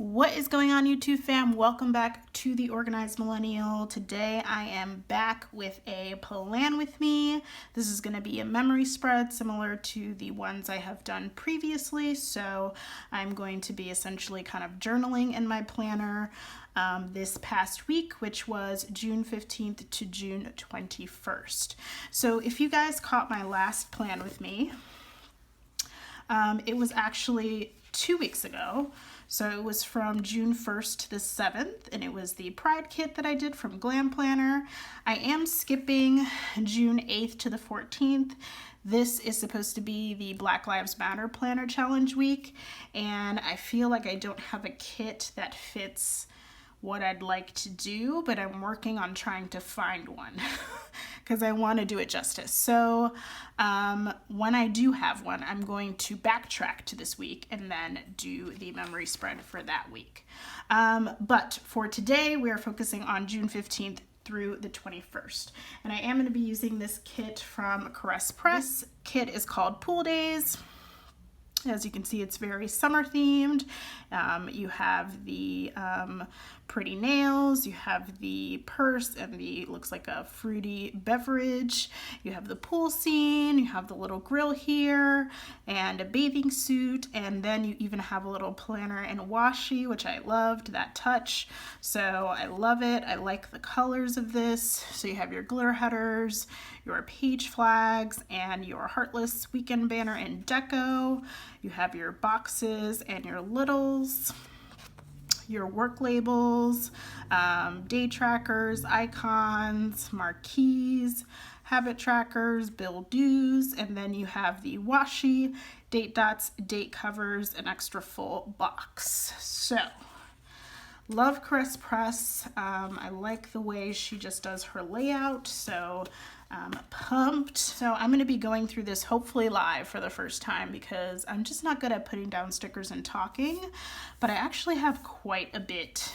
What is going on, YouTube fam? Welcome back to the Organized Millennial. Today I am back with a plan with me. This is going to be a memory spread similar to the ones I have done previously. So I'm going to be essentially kind of journaling in my planner this past week, which was June 15th to June 21st. So if you guys caught my last plan with me, it was actually 2 weeks ago. So it was from June 1st to the 7th, and it was the Pride kit that I did from Glam Planner. I am skipping June 8th to the 14th. This is supposed to be the Black Lives Matter Planner Challenge week, and I feel like I don't have a kit that fits what I'd like to do, but I'm working on trying to find one because I want to do it justice. So when I do have one, I'm going to backtrack to this week and then do the memory spread for that week. But for today, we are focusing on June 15th through the 21st. And I am going to be using this kit from Caress Press. This kit is called Pool Days. As you can see, it's very summer themed. You have the pretty nails, you have the purse and the looks like a fruity beverage, you have the pool scene, you have the little grill here and a bathing suit, and then you even have a little planner and washi, which I loved that touch. So I love it. I like the colors of this. So you have your glitter headers, your page flags, and your heartless weekend banner and deco. You have your boxes and your littles, your work labels, day trackers, icons, marquees, habit trackers, bill dues, and then you have the washi, date dots, date covers, an extra full box. So love Caress Press. I like the way she just does her layout, so I'm pumped. So I'm going to be going through this hopefully live for the first time because I'm just not good at putting down stickers and talking, but I actually have quite a bit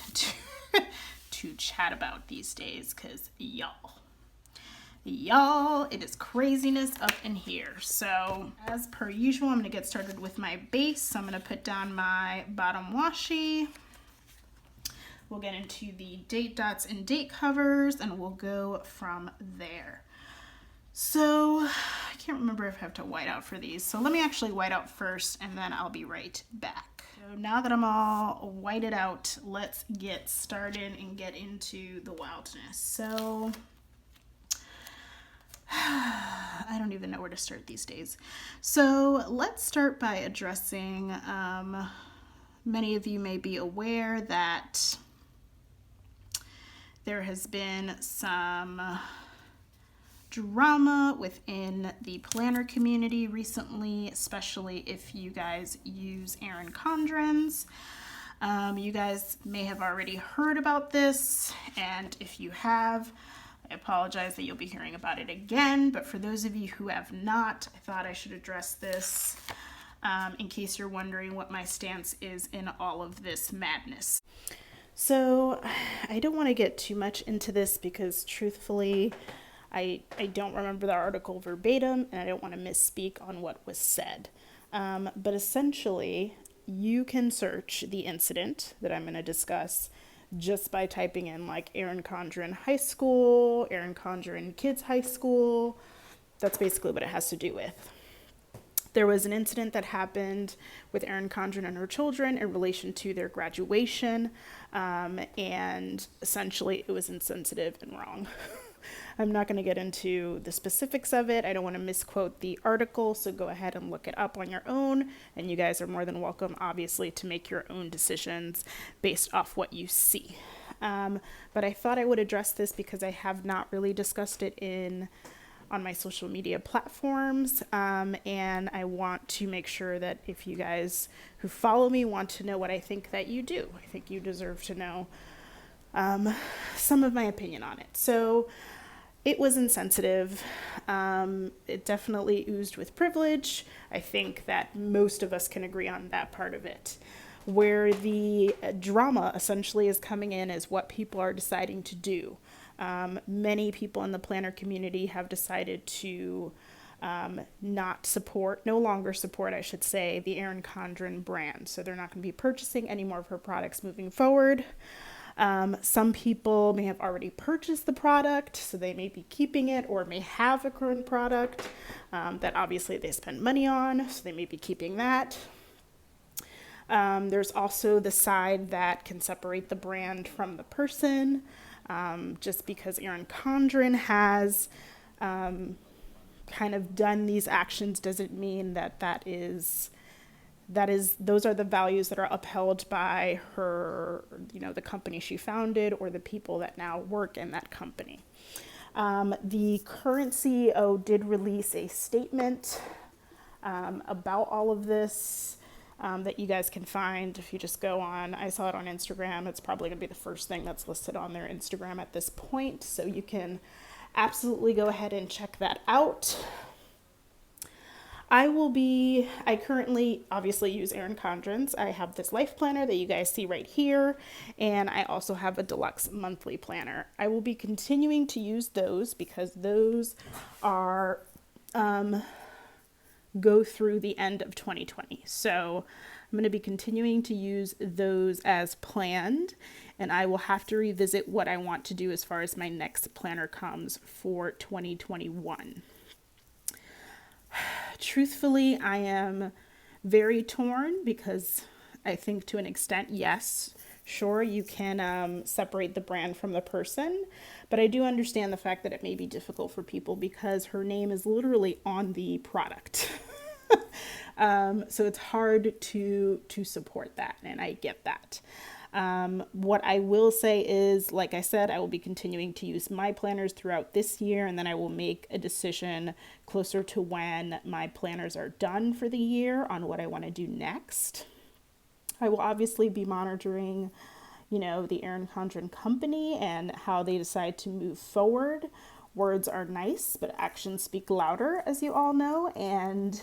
to chat about these days because y'all, it is craziness up in here. So as per usual, I'm going to get started with my base. I'm going to put down my bottom washi. We'll get into the date dots and date covers, and we'll go from there. So I can't remember if I have to white out for these. So let me actually white out first, and then I'll be right back. So now that I'm all whited out, let's get started and get into the wildness. So I don't even know where to start these days. So let's start by addressing, many of you may be aware that there has been some drama within the planner community recently, especially if you guys use Erin Condren's. You guys may have already heard about this, and if you have, I apologize that you'll be hearing about it again, but for those of you who have not, I thought I should address this in case you're wondering what my stance is in all of this madness. So I don't want to get too much into this because truthfully, I don't remember the article verbatim and I don't want to misspeak on what was said. But essentially, you can search the incident that I'm going to discuss just by typing in like Erin Condren High School, Erin Condren Kids High School. That's basically what it has to do with. There was an incident that happened with Erin Condren and her children in relation to their graduation, and essentially it was insensitive and wrong. I'm not going to get into the specifics of it. I don't want to misquote the article, so go ahead and look it up on your own, and you guys are more than welcome, obviously, to make your own decisions based off what you see. But I thought I would address this because I have not really discussed it on my social media platforms, and I want to make sure that if you guys who follow me want to know what I think, that you do. I think you deserve to know some of my opinion on it. So it was insensitive. It definitely oozed with privilege. I think that most of us can agree on that part of it. Where the drama essentially is coming in is what people are deciding to do. Many people in the planner community have decided to no longer support, I should say, the Erin Condren brand. So they're not going to be purchasing any more of her products moving forward. Some people may have already purchased the product, so they may be keeping it, or may have a current product that obviously they spend money on, so they may be keeping that. There's also the side that can separate the brand from the person. Just because Erin Condren has kind of done these actions doesn't mean that those are the values that are upheld by her, the company she founded, or the people that now work in that company. The current CEO did release a statement about all of this that you guys can find if you just go on. I saw it on Instagram. It's probably going to be the first thing that's listed on their Instagram at this point, so you can absolutely go ahead and check that out. I currently obviously use Erin Condren's. I have this life planner that you guys see right here, and I also have a deluxe monthly planner. I will be continuing to use those because those are go through the end of 2020. So I'm going to be continuing to use those as planned, and I will have to revisit what I want to do as far as my next planner comes for 2021. Truthfully, I am very torn because I think to an extent, yes, sure, you can separate the brand from the person, but I do understand the fact that it may be difficult for people because her name is literally on the product. So it's hard to support that, and I get that. What I will say is, like I said, I will be continuing to use my planners throughout this year, and then I will make a decision closer to when my planners are done for the year on what I want to do next. I will obviously be monitoring, the Erin Condren company and how they decide to move forward. Words are nice, but actions speak louder, as you all know, and,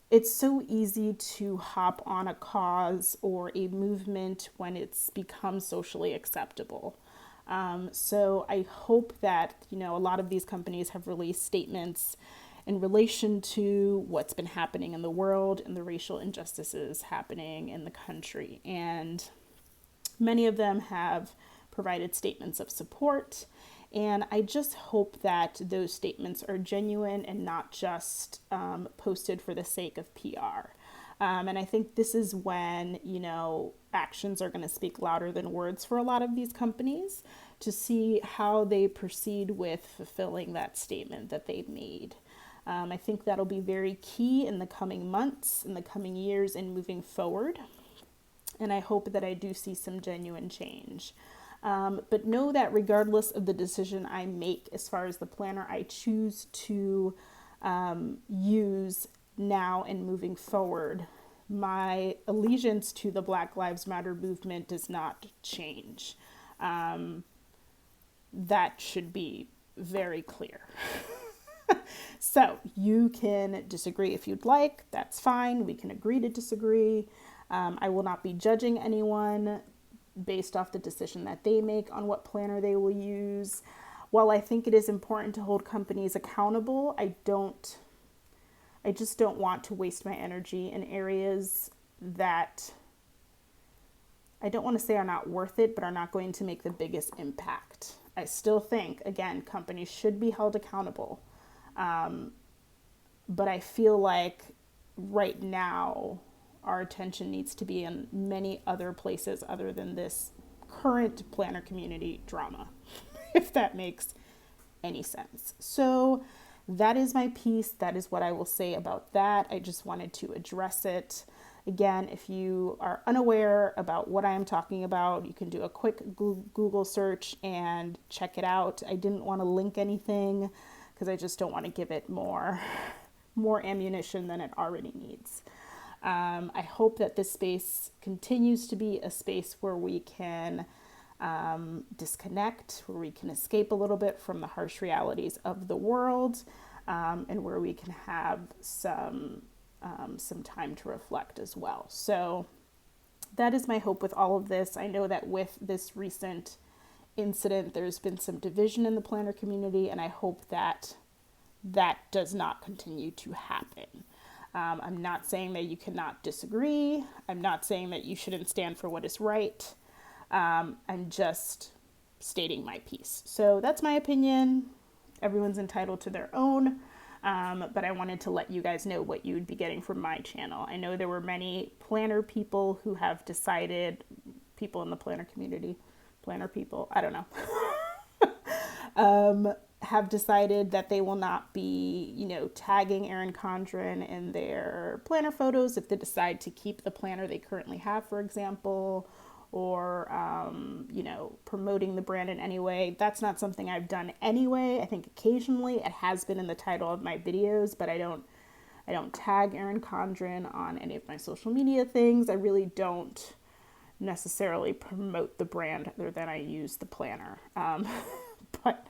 it's so easy to hop on a cause or a movement when it's become socially acceptable. So I hope that, a lot of these companies have released statements in relation to what's been happening in the world and the racial injustices happening in the country. And many of them have provided statements of support. And I just hope that those statements are genuine and not just posted for the sake of PR. And I think this is when, actions are going to speak louder than words for a lot of these companies, to see how they proceed with fulfilling that statement that they've made. I think that'll be very key in the coming months, in the coming years, and moving forward. And I hope that I do see some genuine change. But know that regardless of the decision I make as far as the planner I choose to use now and moving forward, my allegiance to the Black Lives Matter movement does not change. That should be very clear. So you can disagree if you'd like. That's fine. We can agree to disagree. I will not be judging anyone based off the decision that they make on what planner they will use. While I think it is important to hold companies accountable, I just don't want to waste my energy in areas that I don't want to say are not worth it, but are not going to make the biggest impact. I still think, again, companies should be held accountable. But I feel like right now, our attention needs to be in many other places other than this current planner community drama, if that makes any sense. So that is my piece. That is what I will say about that. I just wanted to address it. Again, if you are unaware about what I am talking about, you can do a quick Google search and check it out. I didn't want to link anything because I just don't want to give it more ammunition than it already needs. I hope that this space continues to be a space where we can disconnect, where we can escape a little bit from the harsh realities of the world, and where we can have some time to reflect as well. So that is my hope with all of this. I know that with this recent incident, there's been some division in the planner community, and I hope that that does not continue to happen. I'm not saying that you cannot disagree. I'm not saying that you shouldn't stand for what is right. I'm just stating my piece. So that's my opinion. Everyone's entitled to their own. But I wanted to let you guys know what you would be getting from my channel. I know there were many planner people who have decided, people in the planner community, planner people, I don't know, have decided that they will not be, tagging Erin Condren in their planner photos if they decide to keep the planner they currently have, for example, or, promoting the brand in any way. That's not something I've done anyway. I think occasionally it has been in the title of my videos, but I don't tag Erin Condren on any of my social media things. I really don't necessarily promote the brand other than I use the planner. But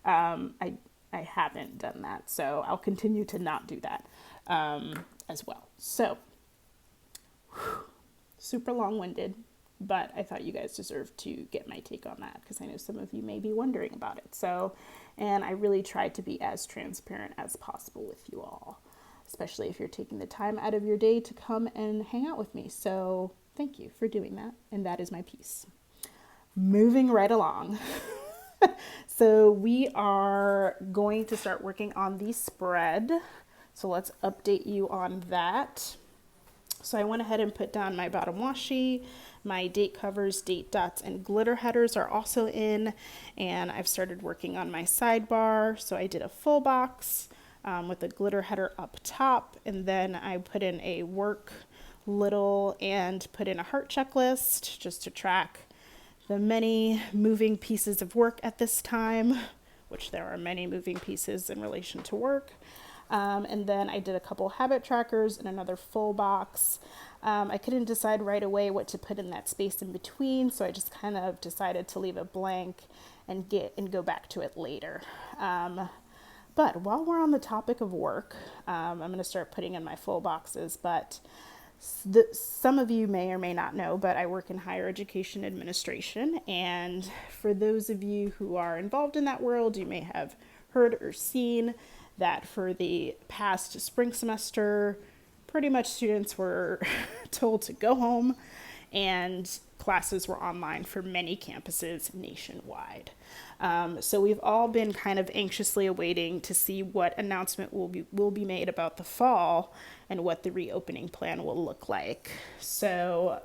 I haven't done that, so I'll continue to not do that as well. So, super long-winded, but I thought you guys deserved to get my take on that because I know some of you may be wondering about it. So, and I really tried to be as transparent as possible with you all, especially if you're taking the time out of your day to come and hang out with me. So thank you for doing that, and that is my piece. Moving right along. So we are going to start working on the spread. So let's update you on that. So I went ahead and put down my bottom washi. My date covers, date dots, and glitter headers are also in. And I've started working on my sidebar. So I did a full box with a glitter header up top. And then I put in a work little and put in a heart checklist just to track the many moving pieces of work at this time, which there are many moving pieces in relation to work. And then I did a couple habit trackers and another full box. I couldn't decide right away what to put in that space in between, so I just kind of decided to leave it blank and go back to it later. But while we're on the topic of work, I'm going to start putting in my full boxes, but some of you may or may not know, but I work in higher education administration. And for those of you who are involved in that world, you may have heard or seen that for the past spring semester, pretty much students were told to go home and classes were online for many campuses nationwide. So we've all been kind of anxiously awaiting to see what announcement will be made about the fall and what the reopening plan will look like. So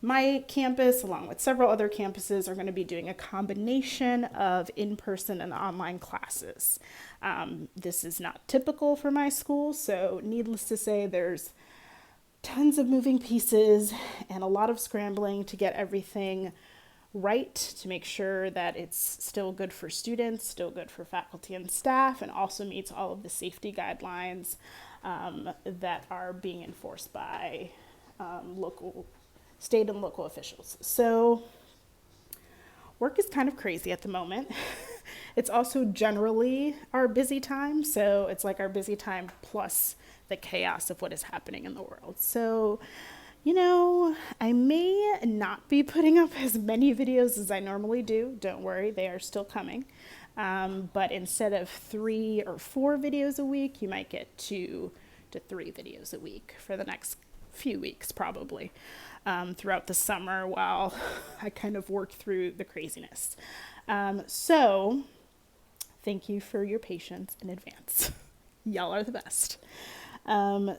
my campus, along with several other campuses, are going to be doing a combination of in-person and online classes. This is not typical for my school, so needless to say, there's tons of moving pieces and a lot of scrambling to get everything right to make sure that it's still good for students, still good for faculty and staff, and also meets all of the safety guidelines that are being enforced by state and local officials. So work is kind of crazy at the moment. It's also generally our busy time, so it's like our busy time plus the chaos of what is happening in the world. So, I may not be putting up as many videos as I normally do. Don't worry, they are still coming. But instead of 3 or 4 videos a week, you might get 2 to 3 videos a week for the next few weeks, probably, throughout the summer while I kind of work through the craziness. So thank you for your patience in advance. Y'all are the best.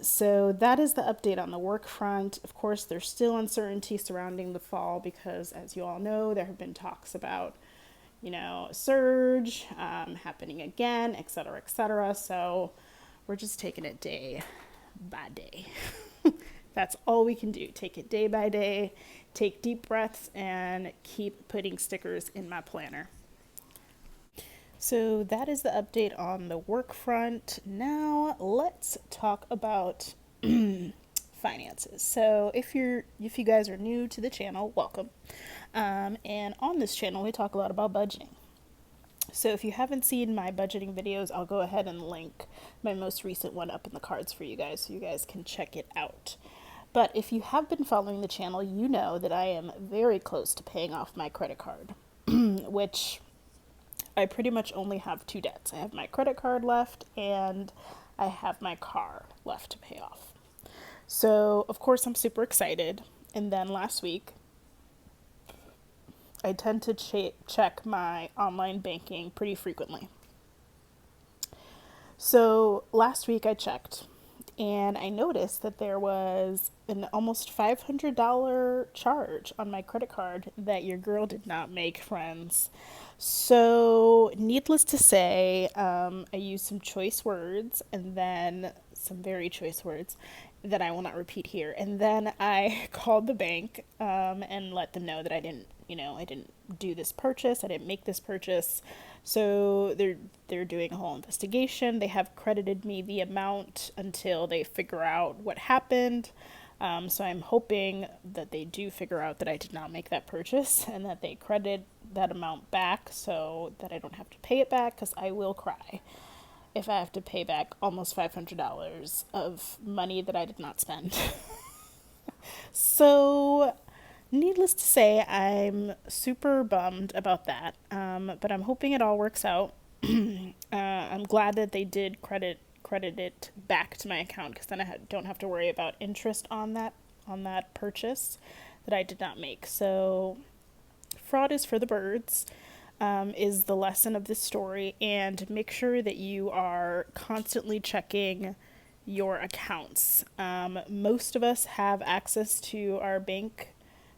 So that is the update on the work front. Of course, there's still uncertainty surrounding the fall because, as you all know, there have been talks about, a surge happening again, et cetera, et cetera. So we're just taking it day by day. That's all we can do. Take it day by day, take deep breaths, and keep putting stickers in my planner. So that is the update on the work front. Now let's talk about finances. So if you guys are new to the channel, welcome. And on this channel, we talk a lot about budgeting. So if you haven't seen my budgeting videos, I'll go ahead and link my most recent one up in the cards for you guys so you guys can check it out. But if you have been following the channel, you know that I am very close to paying off my credit card, which I pretty much only have two debts. I have my credit card left and I have my car left to pay off. So, of course, I'm super excited. And then last week, I tend to check my online banking pretty frequently. So, last week I checked and I noticed that there was an almost $500 charge on my credit card that your girl did not make, friends. So, needless to say, I used some choice words and then some very choice words that I will not repeat here. And then I called the bank and let them know that I didn't do this purchase. I didn't make this purchase. So they're doing a whole investigation. They have credited me the amount until they figure out what happened. So I'm hoping that they do figure out that I did not make that purchase and that they credit that amount back so that I don't have to pay it back, because I will cry if I have to pay back almost $500 of money that I did not spend. So, needless to say, I'm super bummed about that, but I'm hoping it all works out. I'm glad that they did credit it back to my account, because then I don't have to worry about interest on that purchase that I did not make. So, fraud is for the birds. Is the lesson of this story, and make sure that you are constantly checking your accounts. Most of us have access to our bank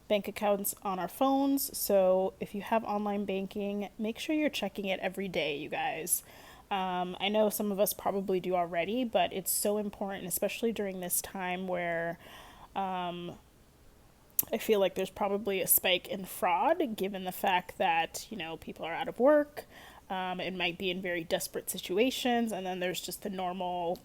accounts on our phones, so if you have online banking, make sure you're checking it every day, you guys. I know some of us probably do already, but it's so important, especially during this time where I feel like there's probably a spike in fraud, given the fact that, people are out of work, it might be in very desperate situations, and then there's just the normal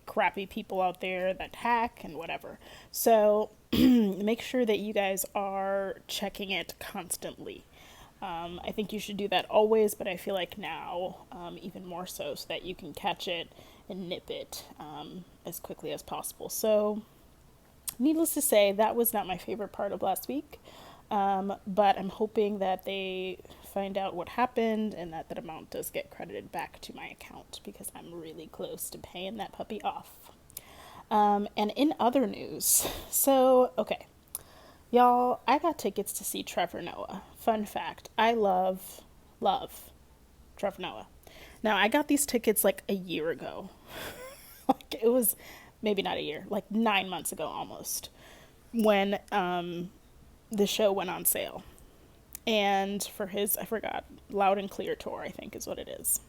crappy people out there that hack and whatever. So make sure that you guys are checking it constantly. I think you should do that always, but I feel like now even more so that you can catch it and nip it as quickly as possible. So needless to say, that was not my favorite part of last week, but I'm hoping that they find out what happened and that amount does get credited back to my account, because I'm really close to paying that puppy off. And in other news, okay, y'all, I got tickets to see Trevor Noah. Fun fact, I love Trevor Noah. Now, I got these tickets like a year ago. Like, it was maybe not a year, like 9 months ago almost, when the show went on sale. And for his, I forgot, Loud and Clear tour, I think is what it is.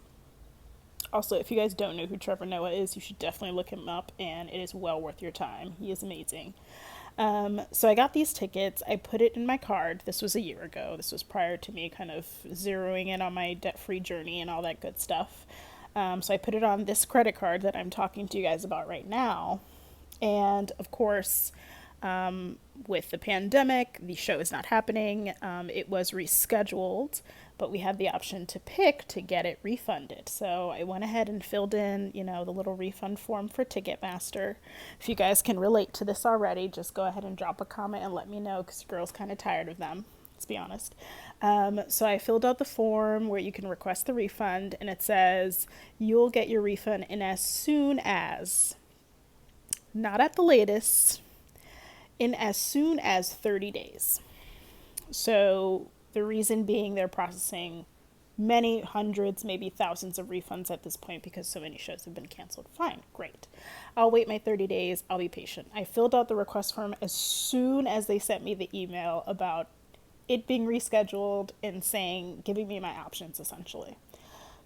Also, if you guys don't know who Trevor Noah is, you should definitely look him up, and it is well worth your time. He is amazing. So I got these tickets. I put it in my card. This was a year ago. This was prior to me kind of zeroing in on my debt-free journey and all that good stuff. So I put it on this credit card that I'm talking to you guys about right now. And of course, with the pandemic, the show is not happening. It was rescheduled, but we had the option to pick to get it refunded. So I went ahead and filled in, the little refund form for Ticketmaster. If you guys can relate to this already, just go ahead and drop a comment and let me know, because your girl's kind of tired of them. Let's be honest. So I filled out the form where you can request the refund, and it says you'll get your refund in as soon as, not at the latest, in as soon as 30 days. So the reason being, they're processing many hundreds, maybe thousands of refunds at this point because so many shows have been canceled. Fine, great. I'll wait my 30 days. I'll be patient. I filled out the request form as soon as they sent me the email about it being rescheduled and giving me my options essentially.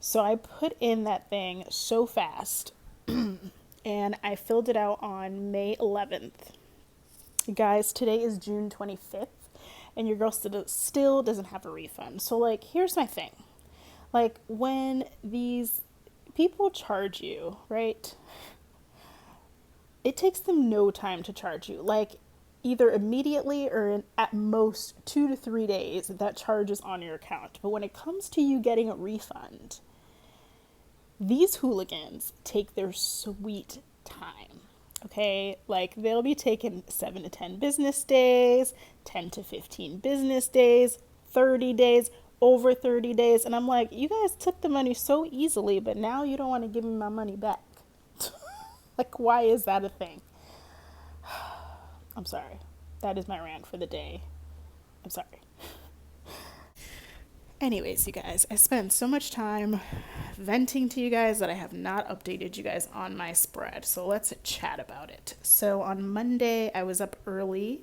So I put in that thing so fast and I filled it out on May 11th. Guys, today is June 25th and your girl still doesn't have a refund. So here's my thing. When these people charge you, right? It takes them no time to charge you. Either immediately or in at most 2 to 3 days, that charge is on your account. But when it comes to you getting a refund, these hooligans take their sweet time. Okay, they'll be taking 7 to 10 business days, 10 to 15 business days, 30 days, over 30 days. And I'm like, you guys took the money so easily, but now you don't want to give me my money back. Like, why is that a thing? I'm sorry. That is my rant for the day. I'm sorry. Anyways, you guys, I spent so much time venting to you guys that I have not updated you guys on my spread. So let's chat about it. So on Monday, I was up early.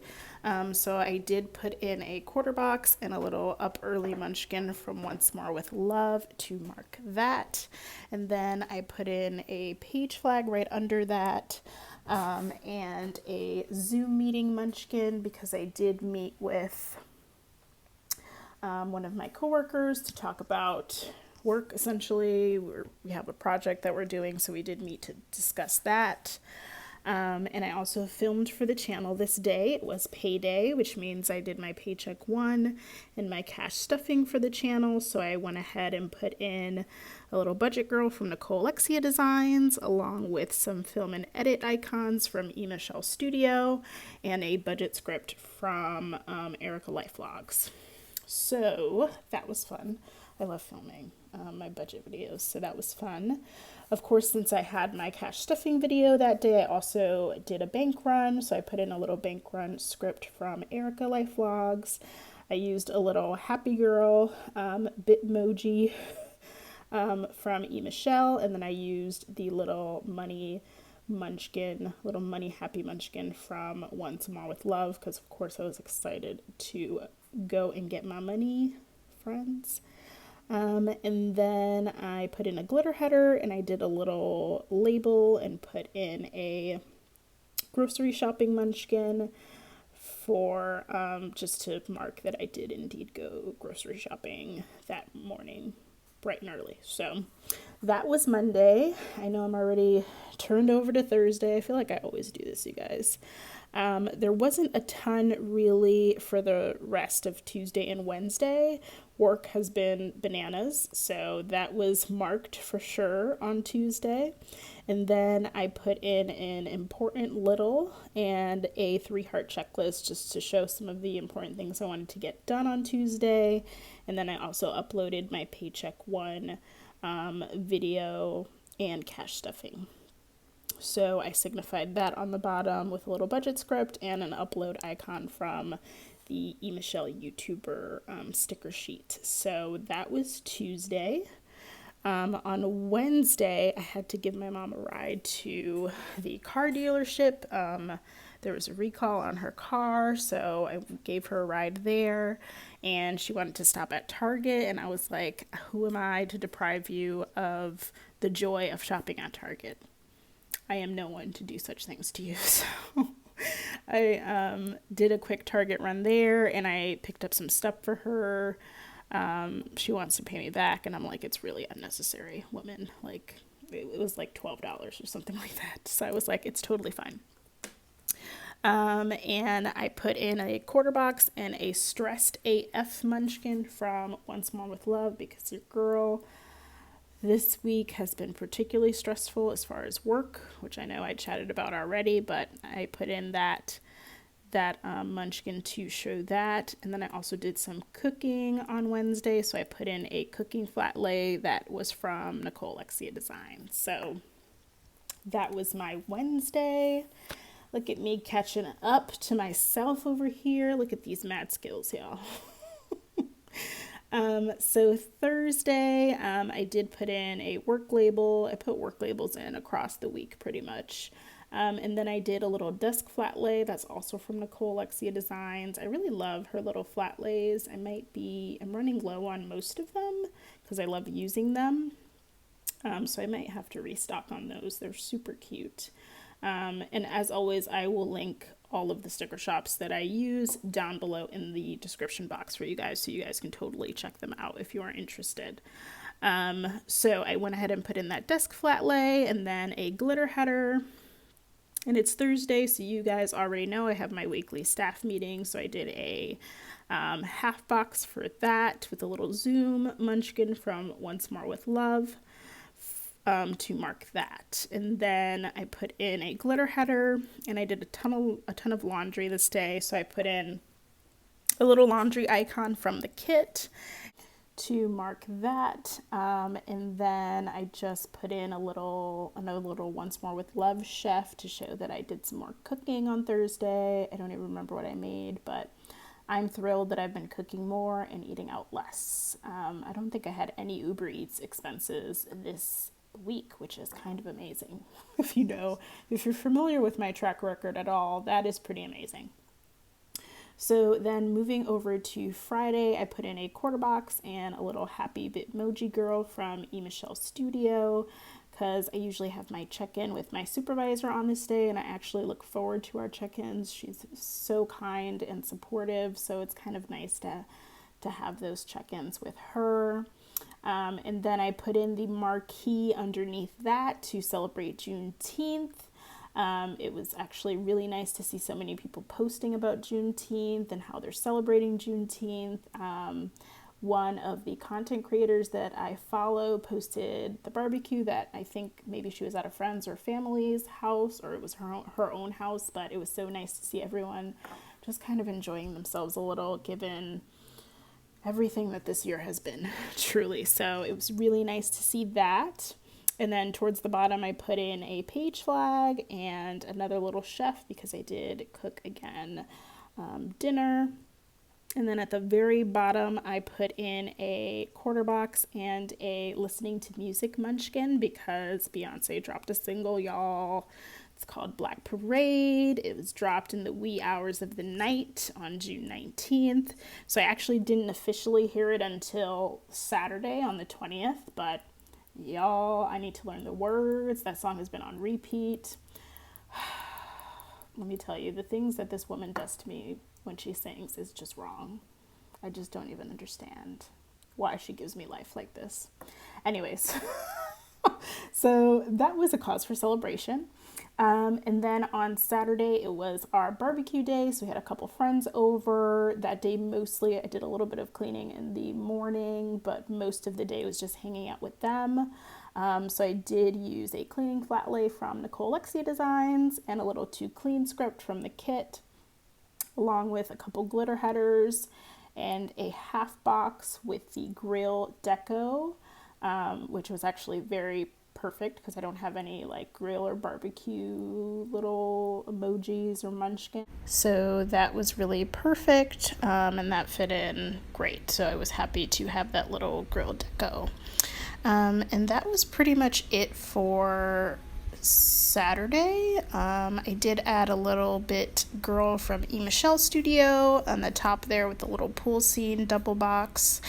So I did put in a quarter box and a little up early munchkin from Once More with Love to mark that. And then I put in a page flag right under that. And a Zoom meeting munchkin because I did meet with one of my coworkers to talk about work. Essentially, we have a project that we're doing, so we did meet to discuss that. And I also filmed for the channel this day. It was payday, which means I did my paycheck one and my cash stuffing for the channel. So I went ahead and put in a little budget girl from Nicole Lexia Designs, along with some film and edit icons from Michelle Studio, and a budget script from Erica Life Vlogs. So that was fun. I love filming my budget videos, so that was fun. Of course, since I had my cash stuffing video that day, I also did a bank run. So I put in a little bank run script from Erica Life Vlogs. I used a little happy girl Bitmoji from Michelle, and then I used the little money munchkin, little money happy munchkin from Once More with Love, because of course I was excited to go and get my money, friends. And then I put in a glitter header, and I did a little label and put in a grocery shopping munchkin for just to mark that I did indeed go grocery shopping that morning, bright and early. So that was Monday. I know I'm already turned over to Thursday. I feel like I always do this, you guys. There wasn't a ton really for the rest of Tuesday and Wednesday. Work has been bananas, so that was marked for sure on Tuesday. And then I put in an important little and a 3-heart checklist just to show some of the important things I wanted to get done on Tuesday. And then I also uploaded my paycheck one video and cash stuffing. So I signified that on the bottom with a little budget script and an upload icon from the Michelle YouTuber sticker sheet. So that was Tuesday. On Wednesday, I had to give my mom a ride to the car dealership. There was a recall on her car, so I gave her a ride there, and she wanted to stop at Target, and I was like, who am I to deprive you of the joy of shopping at Target? I am no one to do such things to you. So I did a quick Target run there, and I picked up some stuff for her. She wants to pay me back, and I'm like, it's really unnecessary, woman. Like, it was like $12 or something like that. So I was like, it's totally fine. And I put in a quarter box and a stressed AF munchkin from Once More with Love, because your girl this week has been particularly stressful as far as work, which I know I chatted about already, but I put in that munchkin to show that. And then I also did some cooking on Wednesday, so I put in a cooking flat lay that was from Nicole Lexia Designs. So that was my Wednesday. Look at me catching up to myself over here. Look at these mad skills, y'all. So Thursday, I did put in a work label. I put work labels in across the week pretty much. And then I did a little desk flat lay that's also from Nicole Lexia Designs. I really love her little flat lays. I'm running low on most of them because I love using them. So I might have to restock on those. They're super cute. And as always, I will link all of the sticker shops that I use down below in the description box for you guys, so you guys can totally check them out if you are interested. So I went ahead and put in that desk flat lay and then a glitter header. And it's Thursday, so you guys already know I have my weekly staff meeting. So I did a half box for that with a little Zoom munchkin from Once More with Love to mark that. And then I put in a glitter header, and I did a ton of laundry this day. So I put in a little laundry icon from the kit. to mark that. And then I just put in another little once more with love chef to show that I did some more cooking on Thursday. I don't even remember what I made, but I'm thrilled that I've been cooking more and eating out less. I don't think I had any Uber Eats expenses this week, which is kind of amazing. If you're familiar with my track record at all, that is pretty amazing. So then moving over to Friday, I put in a quarter box and a little happy Bitmoji girl from Michelle Studio, because I usually have my check-in with my supervisor on this day, and I actually look forward to our check-ins. She's so kind and supportive, so it's kind of nice to have those check-ins with her. And then I put in the marquee underneath that to celebrate Juneteenth. It was actually really nice to see so many people posting about Juneteenth and how they're celebrating Juneteenth. One of the content creators that I follow posted the barbecue that I think maybe she was at a friend's or family's house, or it was her own house, but it was so nice to see everyone just kind of enjoying themselves a little, given everything that this year has been, truly. So it was really nice to see that. And then towards the bottom, I put in a page flag and another little chef, because I did cook again dinner. And then at the very bottom, I put in a quarter box and a listening to music munchkin, because Beyonce dropped a single, y'all. It's called Black Parade. It was dropped in the wee hours of the night on June 19th. So I actually didn't officially hear it until Saturday on the 20th, but y'all, I need to learn the words. That song has been on repeat. Let me tell you, the things that this woman does to me when she sings is just wrong. I just don't even understand why she gives me life like this. Anyways, so that was a cause for celebration. And then on Saturday, it was our barbecue day. So we had a couple friends over that day. Mostly I did a little bit of cleaning in the morning, but most of the day was just hanging out with them. So I did use a cleaning flat lay from Nicole Lexia Designs and a little To Clean script from the kit, along with a couple glitter headers and a half box with the grill deco, which was actually very perfect because I don't have any like grill or barbecue little emojis or munchkin. So that was really perfect, and that fit in great. So I was happy to have that little grill deco. And that was pretty much it for Saturday. I did add a little bit girl from Michelle Studio on the top there with the little pool scene double box,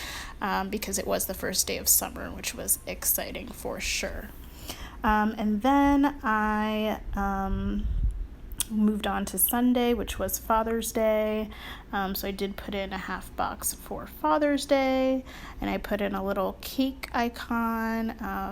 because it was the first day of summer, which was exciting for sure. And then I moved on to Sunday, which was Father's Day. So I did put in a half box for Father's Day, and I put in a little cake icon.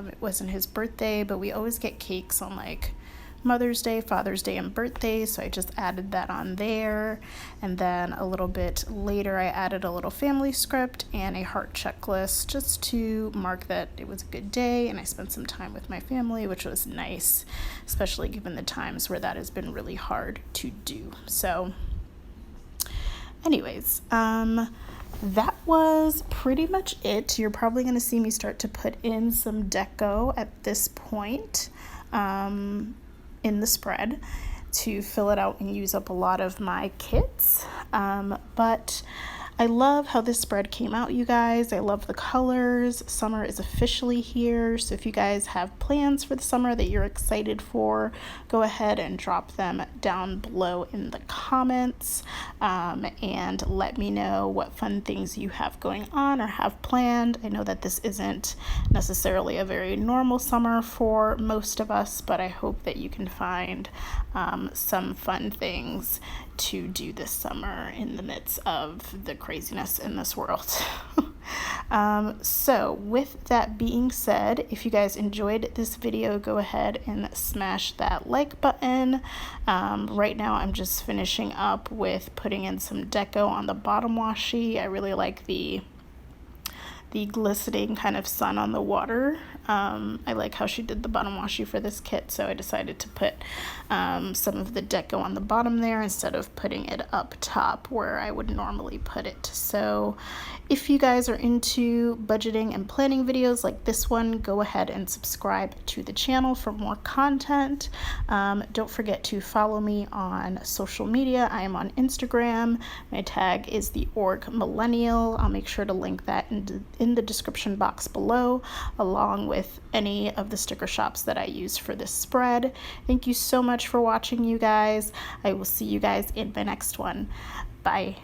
It wasn't his birthday, but we always get cakes on like Mother's Day, Father's Day, and birthday, so I just added that on there. And then a little bit later, I added a little family script and a heart checklist just to mark that it was a good day and I spent some time with my family, which was nice, especially given the times where that has been really hard to do. So anyways, that was pretty much it. You're probably going to see me start to put in some deco at this point in the spread to fill it out and use up a lot of my kits. But I love how this spread came out, you guys. I love the colors. Summer is officially here. So if you guys have plans for the summer that you're excited for, go ahead and drop them down below in the comments, and let me know what fun things you have going on or have planned. I know that this isn't necessarily a very normal summer for most of us, but I hope that you can find some fun things to do this summer in the midst of the craziness in this world. So with that being said, if you guys enjoyed this video, go ahead and smash that like button. Right now I'm just finishing up with putting in some deco on the bottom washi. I really like the the glistening kind of sun on the water. I like how she did the bottom washi for this kit, so I decided to put some of the deco on the bottom there instead of putting it up top where I would normally put it. So if you guys are into budgeting and planning videos like this one, go ahead and subscribe to the channel for more content. Don't forget to follow me on social media. I am on Instagram. My tag is the Org Millennial. I'll make sure to link that in the description box below, along with any of the sticker shops that I use for this spread. Thank you so much for watching, you guys. I will see you guys in my next one. Bye.